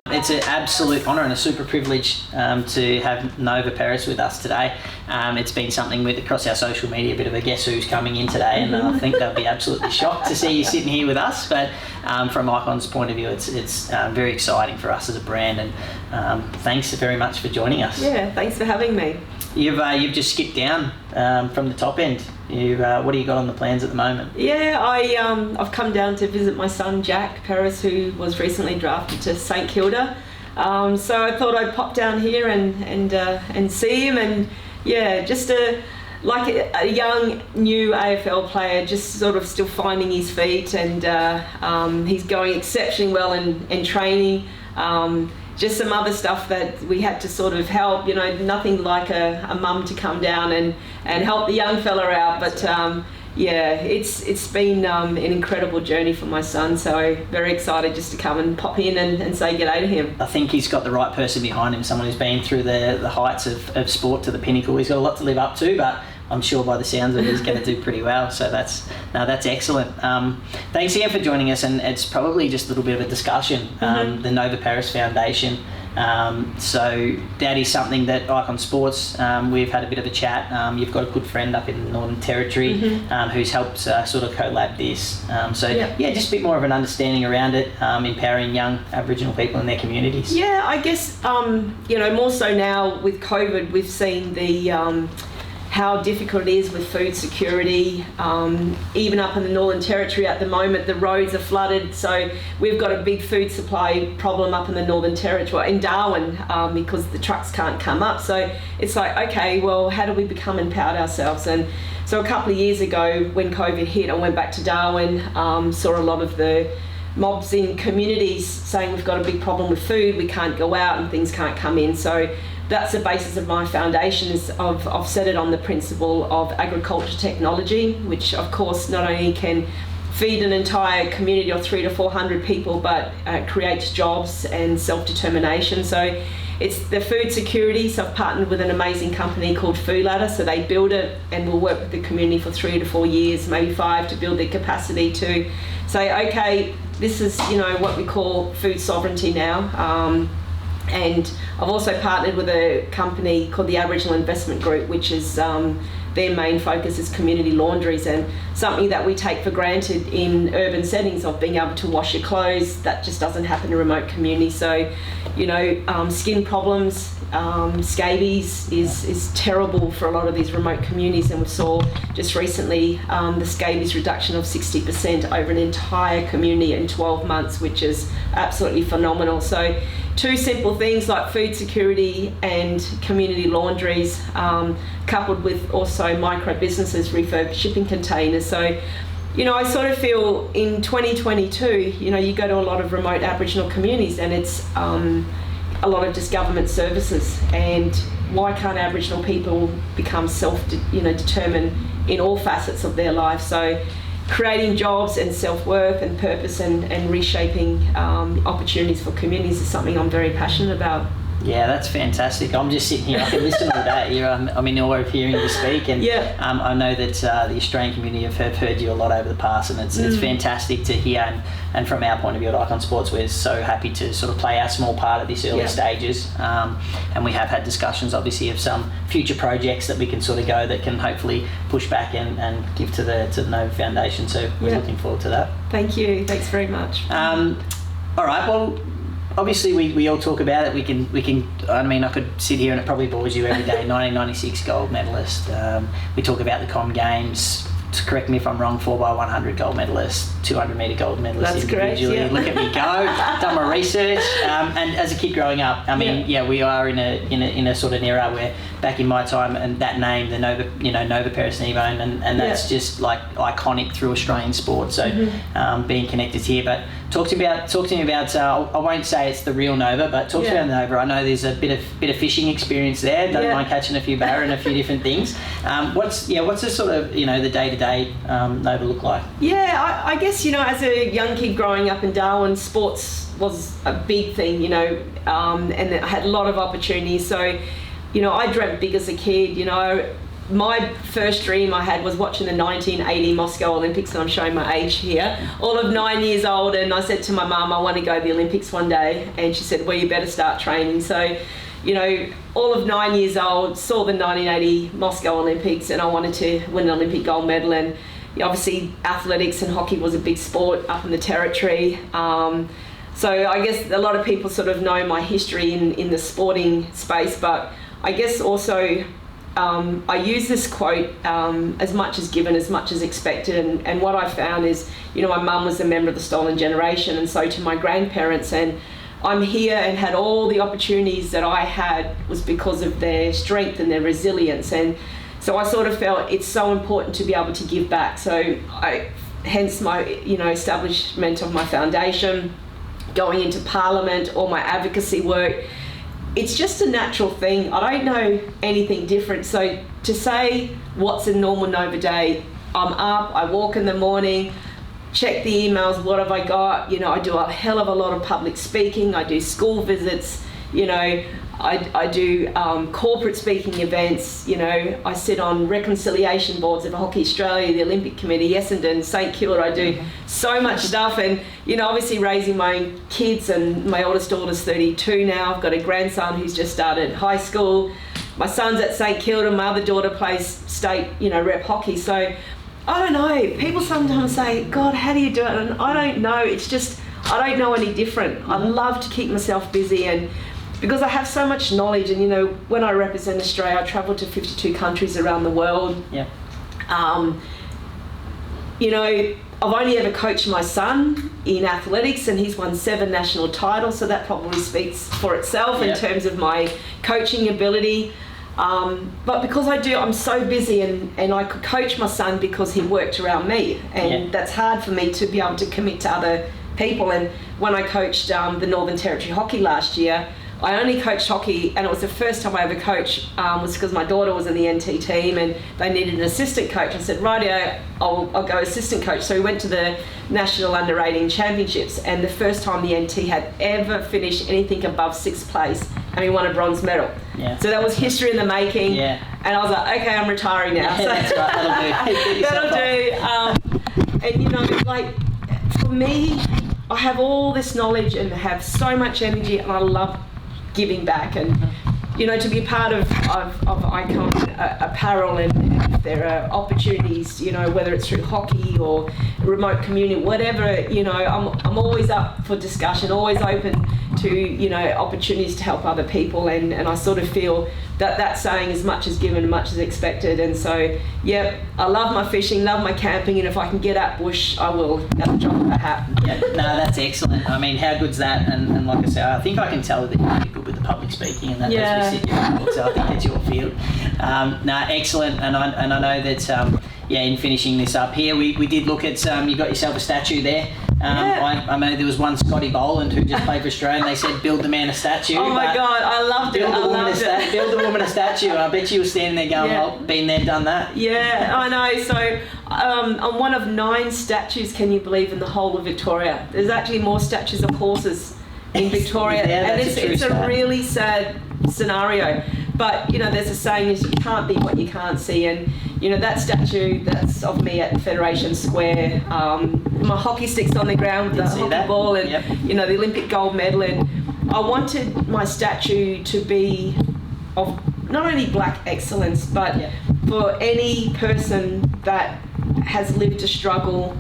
It's an absolute honour and a super privilege to have Nova Peris with us today. It's been something with across our social media, a bit of a guess who's coming in today, and I think they'll be absolutely shocked to see you sitting here with us. But from Icon's point of view, it's very exciting for us as a brand, and thanks very much for joining us. Yeah, thanks for having me. You've just skipped down from the top end. What do you got on the plans at the moment? Yeah, I've come down to visit my son Jack Peris, who was recently drafted to St Kilda. So I thought I'd pop down here and see him, and yeah, just like a young new AFL player, just sort of still finding his feet, and he's going exceptionally well in training. Just some other stuff that we had to sort of help, nothing like a mum to come down and help the young fella out. But yeah, it's been an incredible journey for my son. So very excited just to come and pop in and say g'day to him. I think he's got the right person behind him, someone who's been through the heights of sport to the pinnacle. He's got a lot to live up to, but I'm sure by the sounds of it, he's going to do pretty well. So that's excellent. Thanks again for joining us, and it's probably just a little bit of a discussion. The Nova Peris Foundation. So that is something that Icon Sports, we've had a bit of a chat. You've got a good friend up in the Northern Territory who's helped sort of collab this. Yeah, just a bit more of an understanding around it, empowering young Aboriginal people in their communities. Yeah, I guess more so now with COVID, we've seen the how difficult it is with food security. Even up in the Northern Territory at the moment, the roads are flooded, so we've got a big food supply problem up in the Northern Territory, in Darwin, because the trucks can't come up. So it's like, okay, well, how do we become empowered ourselves? And so a couple of years ago, when COVID hit, I went back to Darwin, saw a lot of the mobs in communities saying we've got a big problem with food, we can't go out and things can't come in. So that's the basis of my foundation. I've set it on the principle of agriculture technology, which of course not only can feed an entire community of 300 to 400 people, but creates jobs and self-determination. So it's the food security. So I've partnered with an amazing company called Food Ladder. So they build it and will work with the community for 3 to 4 years, maybe 5, to build their capacity to say, okay, this is what we call food sovereignty now. And I've also partnered with a company called the Aboriginal Investment Group, which is their main focus is community laundries, and something that we take for granted in urban settings of being able to wash your clothes. That just doesn't happen in remote communities. So, skin problems, scabies is terrible for a lot of these remote communities, and we saw just recently the scabies reduction of 60% over an entire community in 12 months, which is absolutely phenomenal. So two simple things like food security and community laundries, coupled with also micro businesses refurb shipping containers. So I sort of feel in 2022, you go to a lot of remote Aboriginal communities and it's a lot of just government services, and why can't Aboriginal people become determined in all facets of their life? So creating jobs and self-worth and purpose and reshaping opportunities for communities is something I'm very passionate about. Yeah, that's fantastic. I'm just sitting here, I can listen all day. I'm in awe of hearing you speak, and I know that the Australian community have heard you a lot over the past, and it's fantastic to hear. And from our point of view at Icon Sports, we're so happy to sort of play our small part at these early stages. And we have had discussions, obviously, of some future projects that we can sort of go that can hopefully push back and give to the Nova Foundation. So we're looking forward to that. Thank you. Thanks very much. All right. Well, obviously we all talk about it. We can. I mean, I could sit here and it probably bores you every day. 1996 gold medalist. We talk about the Com Games. Correct me if I'm wrong. 4x100 gold medalist, 200 metre gold medalist. That's individually. Correct. Yeah. Look at me go. Done my research. And as a kid growing up, I mean, we are in a sort of an era where back in my time, and that name, the Nova Peris Nevone, and that's just like iconic through Australian sport. So being connected here, but talk to me about. I won't say it's the real Nova, but talk to me about Nova. I know there's a bit of fishing experience there. Don't mind catching a few barra and a few different things. What's the sort of the day-to-day Nova look like? Yeah, I guess as a young kid growing up in Darwin, sports was a big thing. And I had a lot of opportunities. So I dreamt big as a kid. my first dream I had was watching the 1980 Moscow Olympics, and I'm showing my age here, all of 9 years old, and I said to my mum, I want to go to the Olympics one day, and she said, well, you better start training. So, you know, all of 9 years old, saw the 1980 Moscow Olympics, and I wanted to win an Olympic gold medal, and obviously athletics and hockey was a big sport up in the territory. So I guess a lot of people sort of know my history in the sporting space, but I guess also I use this quote, as much as given, as much as expected. And what I found is, you know, my mum was a member of the stolen generation, and so to my grandparents. And I'm here and had all the opportunities that I had was because of their strength and their resilience. And so I sort of felt it's so important to be able to give back. So hence my, you know, establishment of my foundation, going into Parliament, all my advocacy work. It's just a natural thing. I don't know anything different. So to say what's a normal Nova day, I'm up, I walk in the morning, check the emails, what have I got? You know, I do a hell of a lot of public speaking, I do school visits, you know, I do corporate speaking events, you know, I sit on reconciliation boards of Hockey Australia, the Olympic Committee, Essendon, St Kilda. I do so much stuff, and, you know, obviously raising my own kids, and my oldest daughter's 32 now. I've got a grandson who's just started high school. My son's at St Kilda, my other daughter plays state, you know, rep hockey. So I don't know, people sometimes say, God, how do you do it? And I don't know, it's just, I don't know any different. I love to keep myself busy, and because I have so much knowledge, and, you know, when I represent Australia, I travel to 52 countries around the world. Yeah. You know, I've only ever coached my son in athletics, and he's won 7 national titles, so that probably speaks for itself in terms of my coaching ability. But because I'm so busy, and I could coach my son because he worked around me, and that's hard for me to be able to commit to other people. And when I coached the Northern Territory hockey last year, I only coached hockey, and it was the first time I ever coached, was because my daughter was in the NT team and they needed an assistant coach. I said, rightio, I'll go assistant coach. So we went to the National Under-18 Championships, and the first time the NT had ever finished anything above 6th place, and we won a bronze medal. Yeah. So that was history in the making. Yeah. And I was like, okay, I'm retiring now. Yeah, so that's right, that'll do. And, you know, like, for me, I have all this knowledge and have so much energy, and I love giving back. And, you know, to be part of Icon Apparel, and if there are opportunities, you know, whether it's through hockey or remote community, whatever, you know, I'm always up for discussion, always open to, you know, opportunities to help other people. And I sort of feel that saying, as much as given, much as expected. And so, yeah, I love my fishing, love my camping, and if I can get out bush, I will, at the drop of a hat. Yeah, no, that's excellent. I mean, how good's that? And like I say, I think I can tell that you're good with the public speaking, and that as we sit here, so I think that's your field. No, excellent. And I know that, in finishing this up here, we did look at, you got yourself a statue there. I mean, there was one Scotty Boland who just played for Australia, and they said, build the man a statue. Oh my God, I loved it. Build the woman a statue. I bet you were standing there going, well, been there, done that. Yeah, I know. So I'm one of 9 statues, can you believe, in the whole of Victoria. There's actually more statues of horses in Victoria. And it's a really sad scenario. But, you know, there's a saying is you can't be what you can't see. And, you know, that statue that's of me at Federation Square, my hockey stick's on the ground with the hockey ball, and, you know, the Olympic gold medal. And I wanted my statue to be of not only black excellence, but for any person that has lived a struggle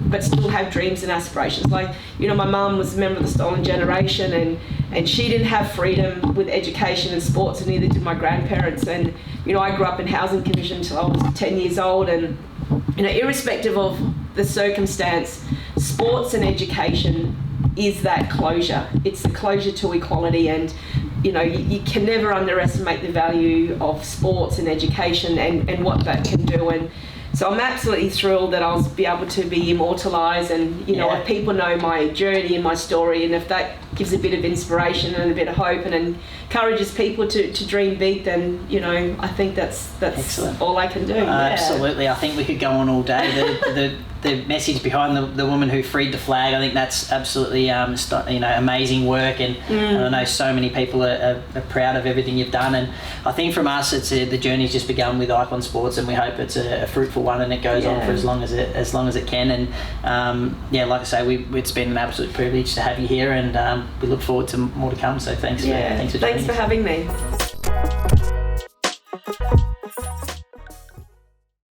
but still have dreams and aspirations. Like, you know, my mum was a member of the stolen generation, and she didn't have freedom with education and sports, and neither did my grandparents. And, you know, I grew up in housing condition until I was 10 years old, and, you know, irrespective of the circumstance, sports and education is that closure. It's the closure to equality, and, you know, you can never underestimate the value of sports and education and what that can do. And so I'm absolutely thrilled that I'll be able to be immortalised, and, you know, if people know my journey and my story, and if that gives a bit of inspiration and a bit of hope and encourages people to dream big, then, you know, I think that's excellent. All I can do. Absolutely. I think we could go on all day. The message behind the woman who freed the flag, I think that's absolutely amazing work, and I know so many people are proud of everything you've done, and I think from us the journey's just begun with Icon Sports, and we hope it's a fruitful one and it goes on for as long as it can, and like I say, it's been an absolute privilege to have you here, and we look forward to more to come, so thanks for joining us. Having me.